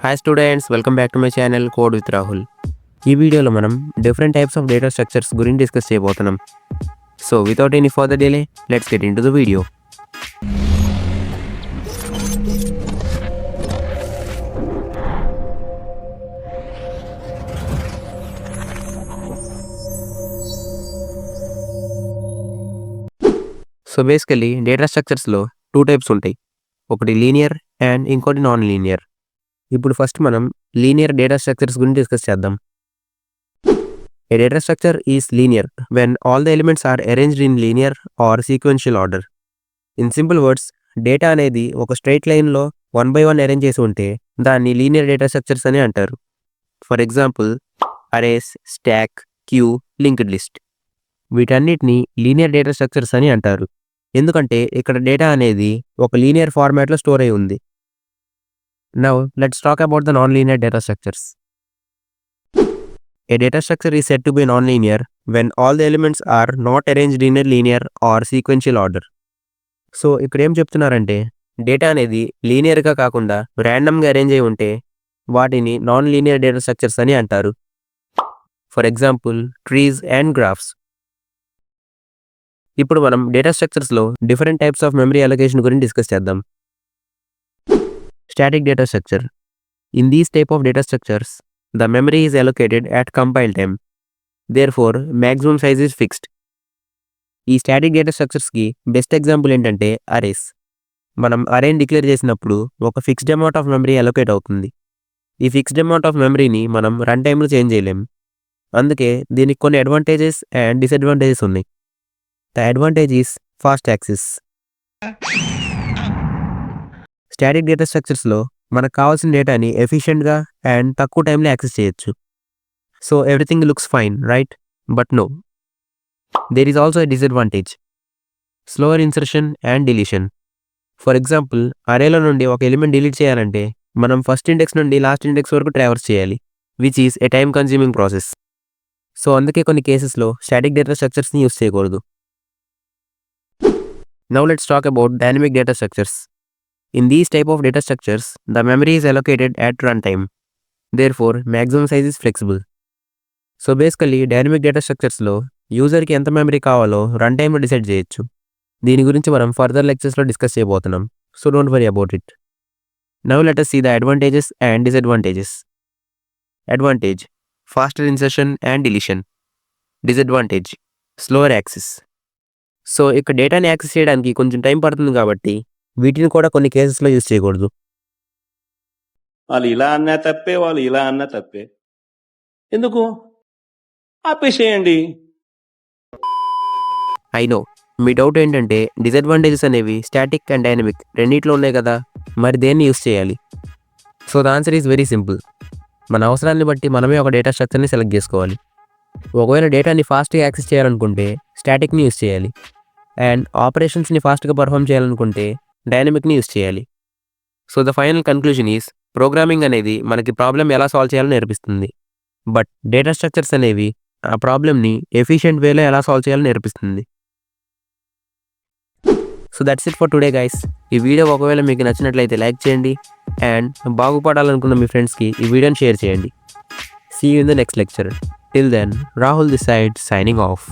Hi students, welcome back to my channel Code with Rahul. ఈ వీడియోలో మనం different types of data structures గురించి discuss చేయబోతున్నాం. So without any further delay let's get into the video. So basically data స్ట్రక్చర్స్లో two types ఉంటాయి, ఒకటి linear and ఇంకోటి non linear. ఇప్పుడు ఫస్ట్ మనం లీనియర్ డేటా స్ట్రక్చర్స్ గురించి డిస్కస్ చేద్దాం. A data structure is linear when all the elements are arranged in linear or sequential order. In simple words, data అనేది ఒక straight లైన్లో 1 by 1 అరేంజ్ చేసి ఉంటే దాన్ని లీనియర్ డేటా స్ట్రక్చర్స్ అని అంటారు. For example arrays, stack, queue, linked list. వీటన్నిటిని linear data structures అని అంటారు, ఎందుకంటే ఇక్కడ డేటా అనేది ఒక లీనియర్ ఫార్మాట్లో స్టోర్ అయి ఉంది. Now let's talk about the non-linear data structures. A data structure is said to be non-linear when all the elements are not arranged in a linear or sequential order. So ఇక్కడ ఏం చెప్తున్నారంటే data అనేది లీనియర్గా కాకుండా ర్యాండమ్గా arrange అయి ఉంటే వాటిని non linear data structures అని అంటారు. For example trees and graphs. ఇప్పుడు మనం డేటా స్ట్రక్చర్స్లో different types of memory allocation గురించి డిస్కస్ చేద్దాం. Static data structure. In these type of data structures, the memory is allocated at compile time. Therefore, maximum size is fixed. ఈ static data స్ట్రక్చర్స్కి best example ఏంటంటే arrays. మనం అరేని declare చేసినప్పుడు ఒక fixed amount of memory allocate అవుతుంది. ఈ fixed amount of మెమరీని మనం run టైంలో చేంజ్ చేయలేం. అందుకే దీనికి కొన్ని అడ్వాంటేజెస్ అండ్ డిసడ్వాంటేజెస్ ఉన్నాయి. The advantage is fast access. Static data స్ట్రక్చర్స్లో మనకు కావాల్సిన డేటాని ఎఫిషియెంట్గా అండ్ తక్కువ టైంలో యాక్సెస్ చేయొచ్చు. So everything looks fine, right? But no, there is also a disadvantage, slower insertion and deletion. For example అరేలో నుండి ఒక ఎలిమెంట్ డిలీట్ చేయాలంటే మనం ఫస్ట్ ఇండెక్స్ నుండి లాస్ట్ ఇండెక్స్ వరకు ట్రావర్స్ చేయాలి, which is a time consuming process. So అందుకే కొన్ని కేసెస్లో స్టాటిక్ డేటా స్ట్రక్చర్స్ని యూస్ చేయకూడదు. Now let's talk about dynamic data structures. In these type of data structures, the memory is allocated at runtime. Therefore, maximum size is flexible. So basically, dynamic data structuresలో యూజర్కి ఎంత memory కావాలో run టైంలో decide చేయొచ్చు. దీని గురించి మనం further లెక్చర్స్లో discuss చేయబోతున్నాం. So don't worry about it. Now let us see the advantages and disadvantages. Advantage: faster insertion and deletion. Disadvantage: slower access. So ఇక్కడ డేటాని యాక్సెస్ చేయడానికి కొంచెం టైం పడుతుంది కాబట్టి వీటిని కూడా కొన్ని కేసెస్లో యూజ్ చేయకూడదు. వాళ్ళు ఇలా అన్నా తప్పే, వాళ్ళు ఇలా అన్నా తప్పే, ఎందుకు ఆపేసేయండి. ఐ నో, మీ డౌట్ ఏంటంటే డిసడ్వాంటేజెస్ అనేవి స్టాటిక్ అండ్ డైనమిక్ రెండిట్లో ఉన్నాయి కదా, మరి దేన్ని యూస్ చేయాలి? So the answer is very simple. మన అవసరాన్ని బట్టి మనమే ఒక డేటా స్ట్రక్చర్ని సెలెక్ట్ చేసుకోవాలి. ఒకవేళ డేటాని ఫాస్ట్గా యాక్సెస్ చేయాలనుకుంటే స్టాటిక్ని యూస్ చేయాలి, అండ్ ఆపరేషన్స్ని ఫాస్ట్గా పర్ఫామ్ చేయాలనుకుంటే డైనమిక్ని యూస్ చేయాలి. So the final conclusion is programming అనేది మనకి ప్రాబ్లం ఎలా సాల్వ్ చేయాలో నేర్పిస్తుంది, బట్ డేటా స్ట్రక్చర్స్ అనేవి ఆ ప్రాబ్లమ్ని ఎఫిషియెంట్ వేలో ఎలా సాల్వ్ చేయాలో నేర్పిస్తుంది. So that's it for today guys. ఈ వీడియో ఒకవేళ మీకు నచ్చినట్లయితే లైక్ చేయండి, అండ్ బాగుపడాలనుకున్న మీ ఫ్రెండ్స్కి ఈ వీడియోని షేర్ చేయండి. See you in the next lecture. Till then, Rahul this side, signing of.